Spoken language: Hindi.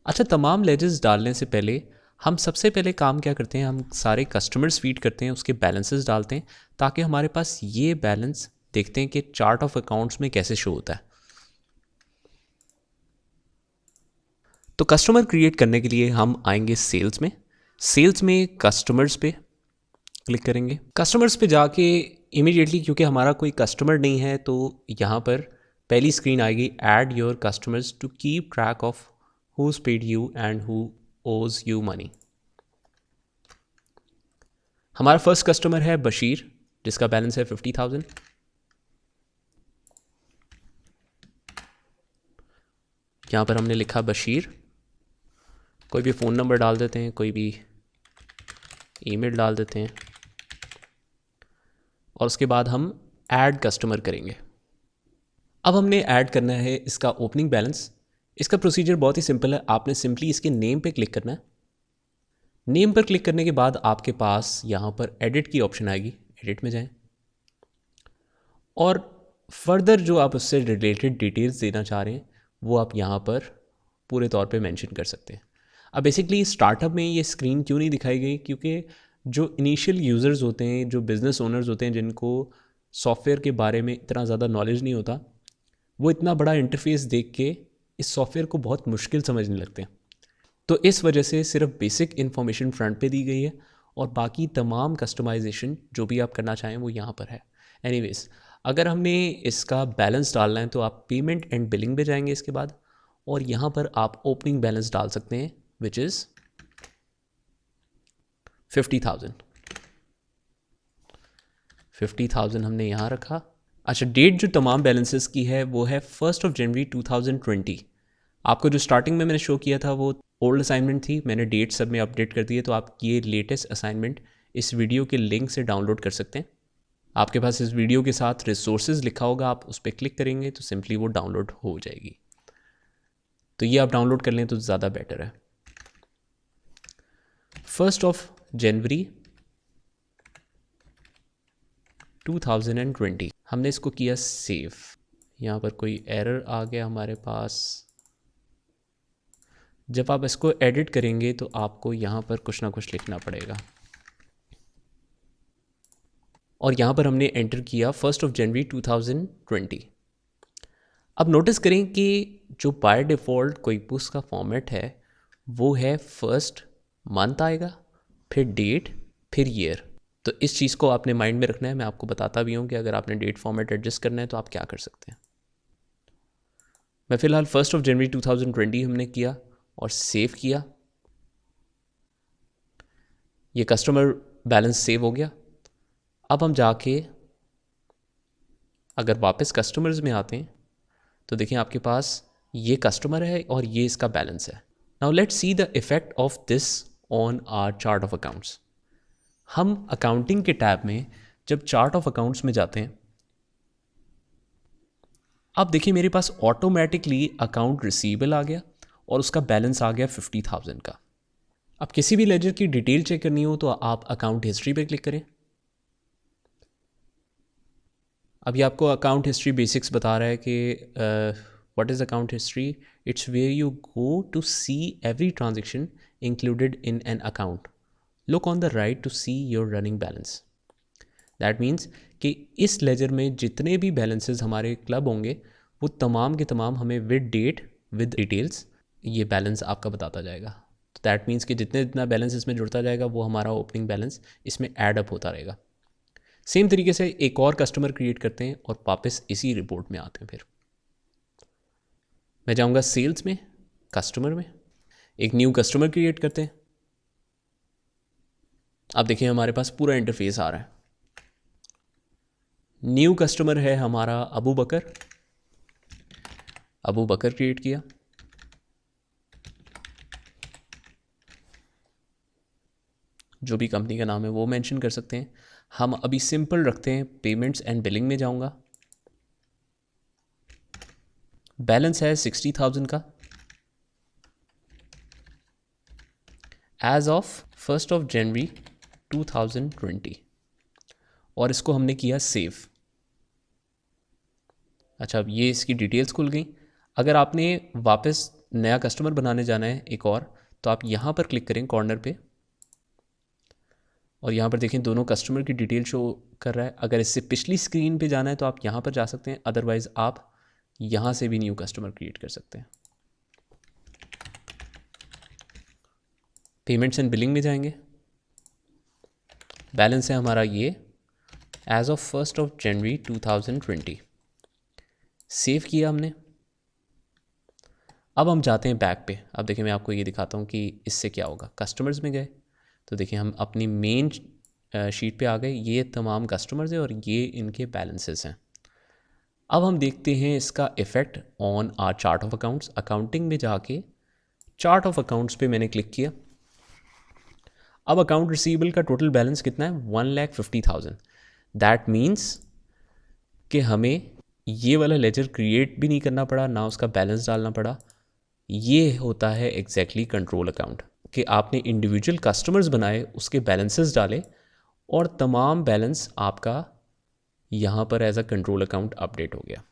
अच्छा, तमाम लेजेस डालने से पहले हम सबसे पहले काम क्या करते हैं, हम सारे कस्टमर्स फीड करते हैं, उसके बैलेंसेस डालते हैं ताकि हमारे पास ये बैलेंस देखते हैं कि चार्ट ऑफ अकाउंट्स में कैसे शो होता है। तो कस्टमर क्रिएट करने के लिए हम आएंगे सेल्स में। सेल्स में कस्टमर्स पे क्लिक करेंगे। कस्टमर्स पे जाके इमीडिएटली, क्योंकि हमारा कोई कस्टमर नहीं है, तो यहाँ पर पहली स्क्रीन आएगी, add your customers to keep track of who's paid you and who owes you money. हमारा फर्स्ट कस्टमर है बशीर, जिसका बैलेंस है 50,000। यहाँ पर हमने लिखा बशीर, कोई भी फ़ोन नंबर डाल देते हैं, कोई भी ईमेल डाल देते हैं और उसके बाद हम ऐड कस्टमर करेंगे। अब हमने ऐड करना है इसका ओपनिंग बैलेंस। इसका प्रोसीजर बहुत ही सिंपल है, आपने सिंपली इसके नेम पे क्लिक करना है। नेम पर क्लिक करने के बाद आपके पास यहाँ पर एडिट की ऑप्शन आएगी, एडिट में जाएं और फर्दर जो आप उससे रिलेटेड डिटेल्स देना चाह रहे हैं वो आप यहाँ पर पूरे तौर पे मेंशन कर सकते हैं। अब बेसिकली स्टार्टअप में ये स्क्रीन क्यों नहीं दिखाई गई, क्योंकि जो इनिशियल यूज़र्स होते हैं, जो बिज़नेस ओनर्स होते हैं, जिनको सॉफ्टवेयर के बारे में इतना ज़्यादा नॉलेज नहीं होता, वो इतना बड़ा इंटरफेस देख के इस सॉफ्टवेयर को बहुत मुश्किल समझने लगते हैं। तो इस वजह से सिर्फ बेसिक इन्फॉर्मेशन फ्रंट पे दी गई है और बाकी तमाम कस्टमाइजेशन जो भी आप करना चाहें वो यहाँ पर है। एनीवेज, अगर हमने इसका बैलेंस डालना है तो आप पेमेंट एंड बिलिंग पे जाएंगे इसके बाद, और यहाँ पर आप ओपनिंग बैलेंस डाल सकते हैं विच इज़ 50,000। 50,000 हमने यहाँ रखा। अच्छा, डेट जो तमाम बैलेंसेस की है वो है 1 जनवरी 2020। आपको जो स्टार्टिंग में मैंने शो किया था वो ओल्ड असाइनमेंट थी, मैंने डेट सब में अपडेट कर दी है, तो आप ये लेटेस्ट असाइनमेंट इस वीडियो के लिंक से डाउनलोड कर सकते हैं। आपके पास इस वीडियो के साथ रिसोर्सेज लिखा होगा, आप उस पर क्लिक करेंगे तो सिंपली वो डाउनलोड हो जाएगी। तो ये आप डाउनलोड कर लें तो ज़्यादा बेटर है। 1 जनवरी 2020 हमने इसको किया सेव। यहाँ पर कोई एरर आ गया हमारे पास। जब आप इसको एडिट करेंगे तो आपको यहाँ पर कुछ ना कुछ लिखना पड़ेगा, और यहाँ पर हमने एंटर किया 1 जनवरी 2020। अब नोटिस करें कि जो बाय डिफ़ॉल्ट क्विकबुक्स का फॉर्मेट है वो है फर्स्ट मंथ आएगा, फिर डेट, फिर ईयर। तो इस चीज़ को आपने माइंड में रखना है। मैं आपको बताता भी हूँ कि अगर आपने डेट फॉर्मेट एडजस्ट करना है तो आप क्या कर सकते हैं। मैं फ़िलहाल 1 जनवरी 2020 हमने किया और सेव किया। ये कस्टमर बैलेंस सेव हो गया। अब हम जाके अगर वापस कस्टमर्स में आते हैं तो देखिए आपके पास ये कस्टमर है और ये इसका बैलेंस है। Now let's see the effect of this on our chart of accounts. हम अकाउंटिंग के टैब में जब चार्ट ऑफ अकाउंट्स में जाते हैं, अब देखिए मेरे पास ऑटोमेटिकली अकाउंट रिसीवेबल आ गया और उसका बैलेंस आ गया 50,000 का। अब किसी भी लेजर की डिटेल चेक करनी हो तो आप अकाउंट हिस्ट्री पे क्लिक करें। अभी आपको अकाउंट हिस्ट्री बेसिक्स बता रहा है कि what is account history, it's where you go to see every transaction included in an account, look on the right to see your running balance. That means कि इस लेजर में जितने भी बैलेंसेस हमारे क्लब होंगे वो तमाम के तमाम हमें विद डेट विद डिटेल्स ये बैलेंस आपका बताता जाएगा। तो दैट मीन्स कि जितना बैलेंस इसमें जुड़ता जाएगा वो हमारा ओपनिंग बैलेंस इसमें ऐड अप होता रहेगा। सेम तरीके से एक और कस्टमर क्रिएट करते हैं और वापस इसी रिपोर्ट में आते हैं। फिर मैं जाऊंगा सेल्स में, कस्टमर में, एक न्यू कस्टमर क्रिएट करते हैं। अब देखिए हमारे पास पूरा इंटरफेस आ रहा है। न्यू कस्टमर है हमारा अबू बकर। अबू बकर क्रिएट किया। जो भी कंपनी का नाम है वो मेंशन कर सकते हैं। हम अभी सिंपल रखते हैं, पेमेंट्स एंड बिलिंग में जाऊंगा। बैलेंस है 60,000 का एज ऑफ 1 जनवरी 2020 और इसको हमने किया सेव। अच्छा, अब ये इसकी डिटेल्स खुल गई। अगर आपने वापस नया कस्टमर बनाने जाना है एक और, तो आप यहाँ पर क्लिक करें कॉर्नर पे और यहाँ पर देखें दोनों कस्टमर की डिटेल शो कर रहा है। अगर इससे पिछली स्क्रीन पे जाना है तो आप यहाँ पर जा सकते हैं, अदरवाइज़ आप यहाँ से भी न्यू कस्टमर क्रिएट कर सकते हैं। पेमेंट्स एंड बिलिंग में जाएंगे, बैलेंस है हमारा ये एज ऑफ 1 जनवरी 2020, सेव किया हमने। अब हम जाते हैं बैक पे। अब देखिए मैं आपको ये दिखाता हूँ कि इससे क्या होगा। कस्टमर्स में गए तो देखिए हम अपनी मेन शीट पे आ गए, ये तमाम कस्टमर्स हैं और ये इनके बैलेंसेस हैं। अब हम देखते हैं इसका effect on our chart of accounts. Accounting में जाके चार्ट ऑफ अकाउंट्स पे मैंने क्लिक किया। अब अकाउंट रिसीवेबल का टोटल बैलेंस कितना है, 1,50,000। दैट मीन्स कि हमें ये वाला लेजर क्रिएट भी नहीं करना पड़ा, ना उसका बैलेंस डालना पड़ा। ये होता है एग्जैक्टली कंट्रोल अकाउंट, कि आपने इंडिविजुअल कस्टमर्स बनाए, उसके बैलेंसेस डाले और तमाम बैलेंस आपका यहाँ पर as a control account update हो गया।